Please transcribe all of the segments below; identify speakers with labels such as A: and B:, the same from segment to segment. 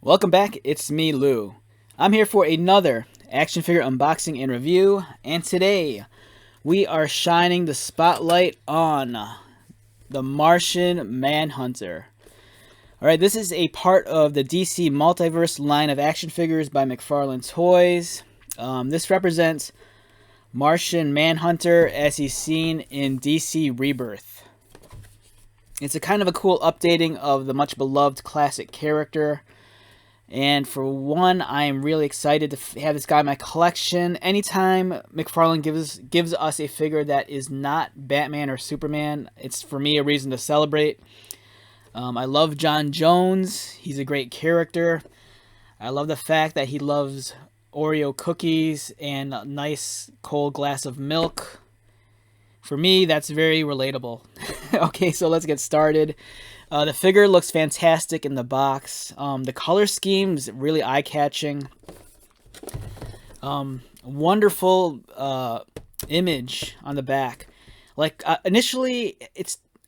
A: Welcome back, it's me, Lou. I'm here for another action figure unboxing and review, and today we are shining the spotlight on the Martian Manhunter. Alright, this is a part of the DC Multiverse line of action figures by McFarlane Toys. This represents Martian Manhunter as he's seen in DC Rebirth. It's a kind of a cool updating of the much beloved classic character. And for one, I am really excited to have this guy in my collection. Anytime McFarlane gives us a figure that is not Batman or Superman, it's for me a reason to celebrate. I love John Jones. He's a great character. I love the fact that he loves Oreo cookies and a nice cold glass of milk. For me, that's very relatable. Okay, so let's get started. The figure looks fantastic in the box. The color scheme's really eye-catching. Wonderful image on the back. Like initially,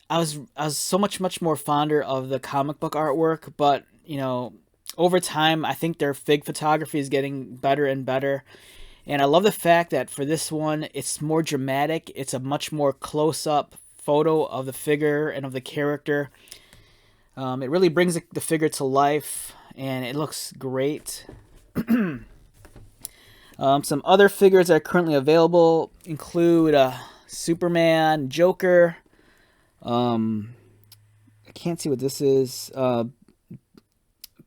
A: I was so much more fonder of the comic book artwork, but you know, over time, I think their fig photography is getting better and better. And I love the fact that for this one, it's more dramatic. It's a much more close-up photo of the figure and of the character. It really brings the figure to life, and it looks great. Some other figures that are currently available include Superman, Joker. I can't see what this is.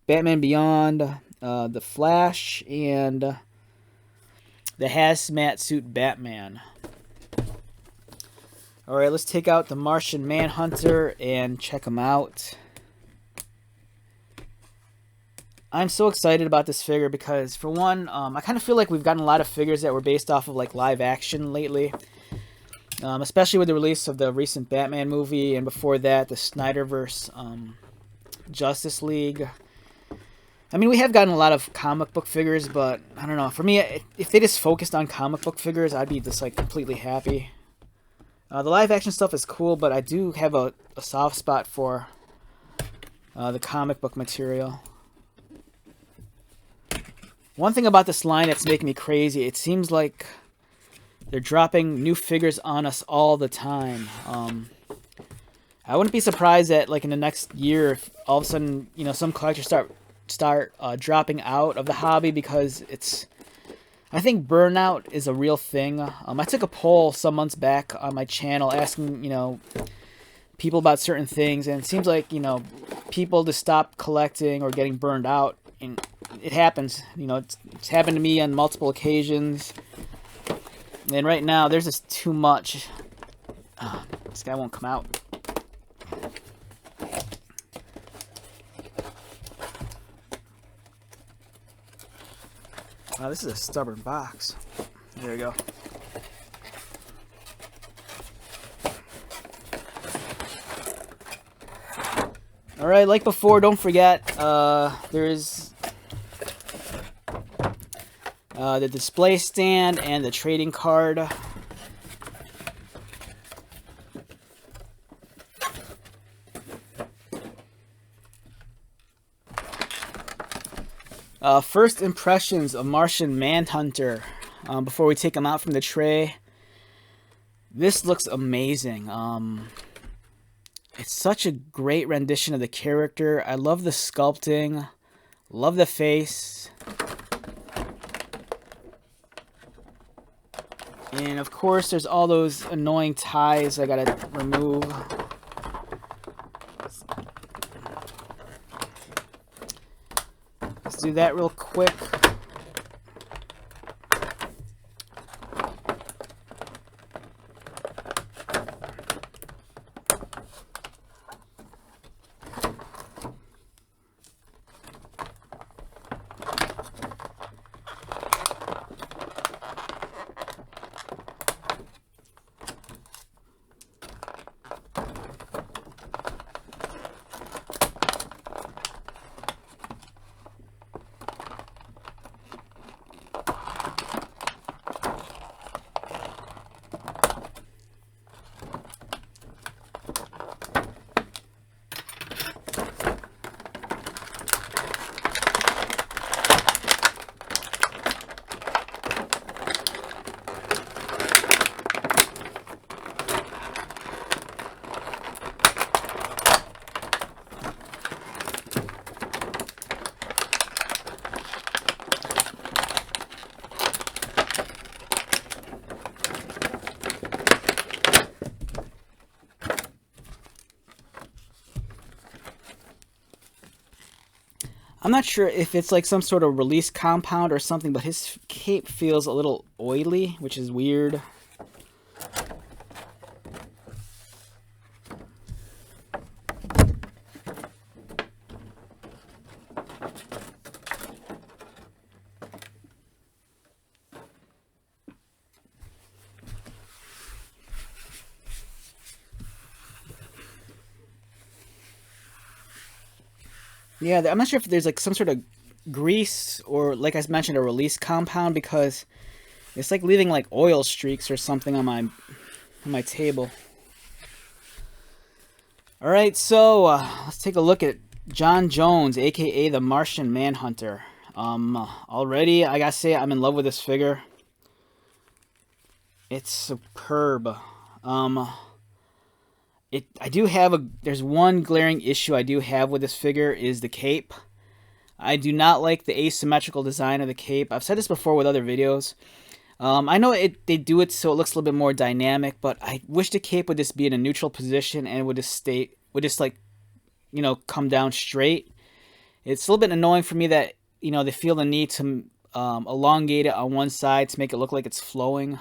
A: Batman Beyond, The Flash, and the hazmat suit Batman. Alright, let's take out the Martian Manhunter and check him out. I'm so excited about this figure because, for one, I kind of feel like we've gotten a lot of figures that were based off of like live action lately. Especially with the release of the recent Batman movie, and before that, the Snyderverse Justice League. I mean, we have gotten a lot of comic book figures, but I don't know. For me, if they just focused on comic book figures, I'd be just like completely happy. The live action stuff is cool, but I do have a soft spot for the comic book material. One thing about this line that's making me crazy, it seems like they're dropping new figures on us all the time. I wouldn't be surprised that like in the next year, if all of a sudden, you know, some collectors start dropping out of the hobby because I think burnout is a real thing. I took a poll some months back on my channel asking, you know, people about certain things, and it seems like, you know, people just stop collecting or getting burned out, and it happens. You know, it's happened to me on multiple occasions. And right now, there's just too much. This guy won't come out. Wow, this is a stubborn box. There we go. Alright, like before, don't forget, there's the display stand and the trading card. First impressions of Martian Manhunter before we take him out from the tray. This looks amazing. It's such a great rendition of the character. I love the sculpting. Love the face. And of course, there's all those annoying ties I gotta remove. Let's do that real quick. I'm not sure if it's like some sort of release compound or something, but his cape feels a little oily, which is weird. Yeah, I'm not sure if there's like some sort of grease or, like I mentioned, a release compound, because it's like leaving like oil streaks or something on my table. All right, so let's take a look at John Jones, aka the Martian Manhunter. Already I gotta say I'm in love with this figure. It's superb. I do have there's one glaring issue I do have with this figure is the cape. I do not like the asymmetrical design of the cape. I've said this before with other videos. I know they do it so it looks a little bit more dynamic, but I wish the cape would just be in a neutral position and would just like, you know, come down straight. It's a little bit annoying for me that, you know, they feel the need to elongate it on one side to make it look like it's flowing.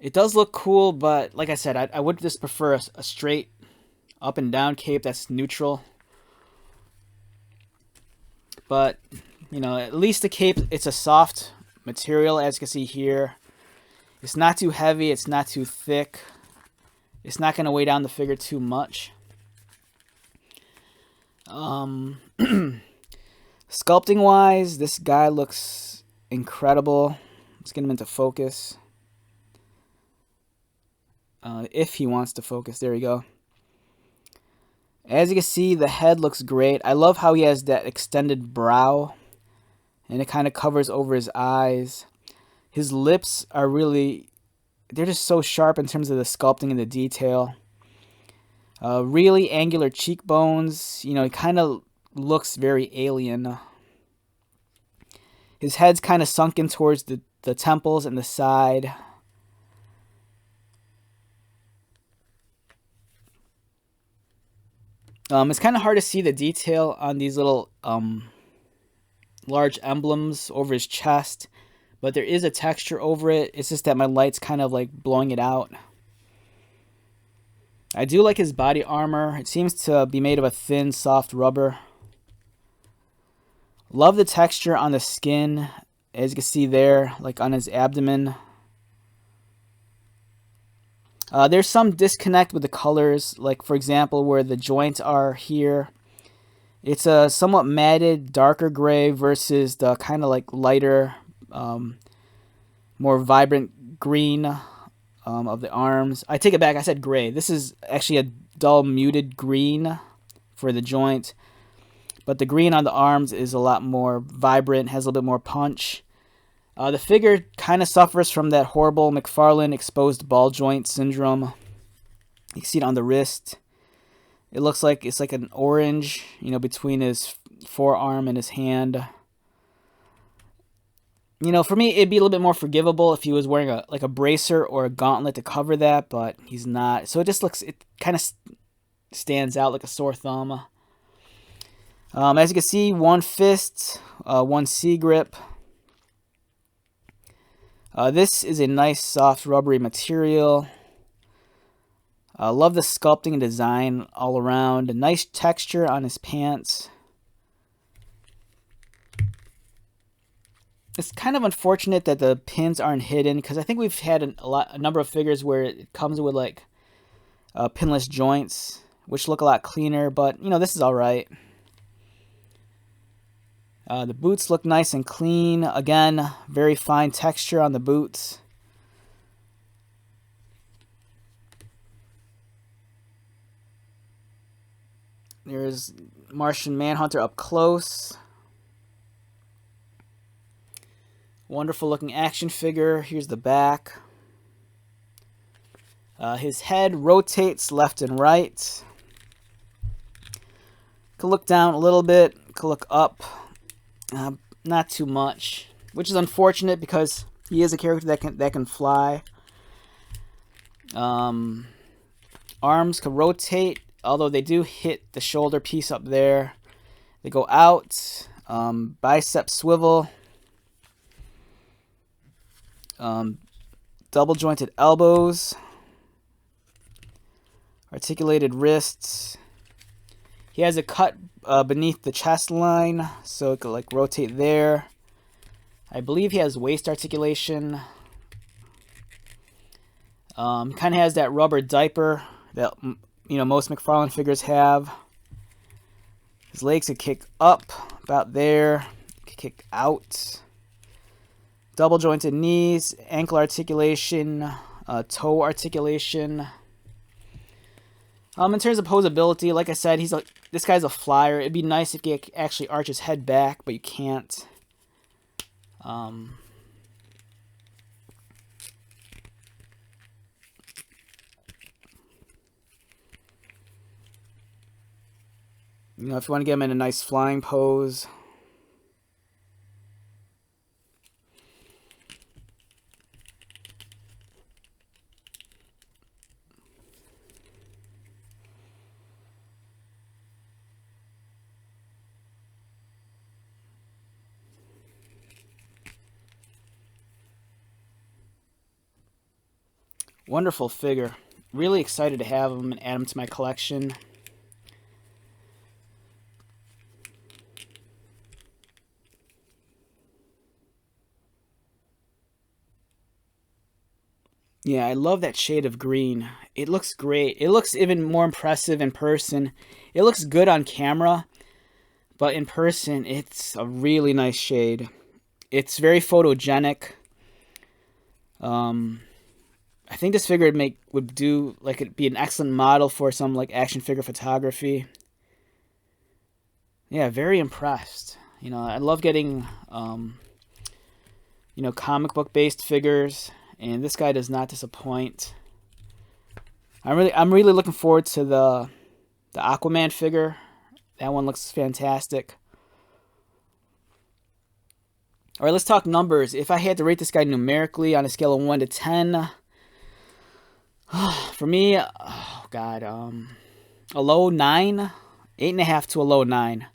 A: It does look cool, but like I said, I would just prefer a straight up and down cape that's neutral. But, you know, at least the cape, it's a soft material, as you can see here. It's not too heavy, it's not too thick. It's not going to weigh down the figure too much. Sculpting wise, this guy looks incredible. Let's get him into focus. If he wants to focus, there we go. As you can see, the head looks great. I love how he has that extended brow, and it kind of covers over his eyes. His lips are really, they're just so sharp in terms of the sculpting and the detail. Really angular cheekbones. You know, he kind of looks very alien. His head's kind of sunken towards the temples and the side. It's kind of hard to see the detail on these little large emblems over his chest, but there is a texture over it. It's just that my light's kind of like blowing it out. I do like his body armor. It seems to be made of a thin, soft rubber. Love the texture on the skin, as you can see there, like on his abdomen. There's some disconnect with the colors, like for example where the joints are here. It's a somewhat matted, darker gray versus the kind of like lighter, more vibrant green of the arms. I take it back, I said gray. This is actually a dull muted green for the joint, but the green on the arms is a lot more vibrant, has a little bit more punch. The figure kind of suffers from that horrible McFarlane exposed ball joint syndrome. You can see it on the wrist. It looks like it's like an orange, you know, between his forearm and his hand. You know, for me, it'd be a little bit more forgivable if he was wearing a bracer or a gauntlet to cover that, but he's not. So it kind of stands out like a sore thumb. As you can see, one fist, one C grip. This is a nice soft rubbery material. Love the sculpting and design all around. A nice texture on his pants. It's kind of unfortunate that the pins aren't hidden, because I think we've had a number of figures where it comes with like pinless joints, which look a lot cleaner, but you know, this is alright. The boots look nice and clean. Again, very fine texture on the boots. There's Martian Manhunter up close. Wonderful looking action figure. Here's the back. His head rotates left and right. Could look down a little bit. Could look up. Not too much, which is unfortunate because he is a character that can fly. Arms can rotate, although they do hit the shoulder piece up there. They go out, bicep swivel, double jointed elbows, articulated wrists. He has a cut beneath the chest line, so it could like rotate there. I believe he has waist articulation. Kind of has that rubber diaper that most McFarlane figures have. His legs could kick up about there, could kick out. Double jointed knees, ankle articulation, toe articulation. In terms of posability, like I said, this guy's a flyer. It'd be nice if he actually arch his head back, but you can't. If you want to get him in a nice flying pose. Wonderful figure. Really excited to have him and add him to my collection. Yeah, I love that shade of green. It looks great. It looks even more impressive in person. It looks good on camera, but in person, it's a really nice shade. It's very photogenic. I think this figure would do like it'd be an excellent model for some like action figure photography. Yeah, very impressed. I love getting comic book based figures, and this guy does not disappoint. I'm really looking forward to the Aquaman figure. That one looks fantastic. All right, let's talk numbers. If I had to rate this guy numerically on a scale of 1 to 10, for me, oh God, a low 9, 8.5 to a low 9.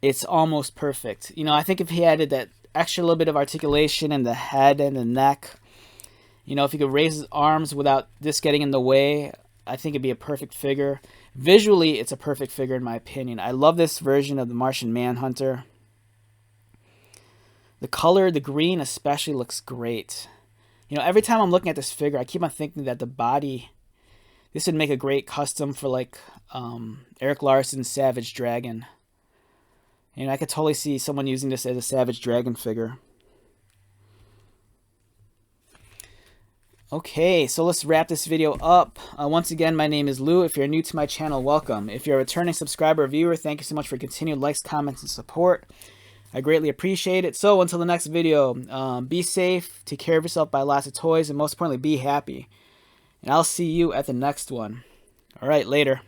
A: It's almost perfect. I think if he added that extra little bit of articulation in the head and the neck, if he could raise his arms without this getting in the way, I think it'd be a perfect figure. Visually, it's a perfect figure in my opinion. I love this version of the Martian Manhunter. The color, the green especially, looks great. Every time I'm looking at this figure, I keep on thinking that the body, this would make a great custom for like Eric Larson's Savage Dragon. I could totally see someone using this as a Savage Dragon figure. Okay, so let's wrap this video up. Once again, my name is Lou. If you're new to my channel, welcome. If you're a returning subscriber or viewer, thank you so much for continued likes, comments, and support. I greatly appreciate it. So until the next video, be safe, take care of yourself, buy lots of toys, and most importantly, be happy. And I'll see you at the next one. All right, later.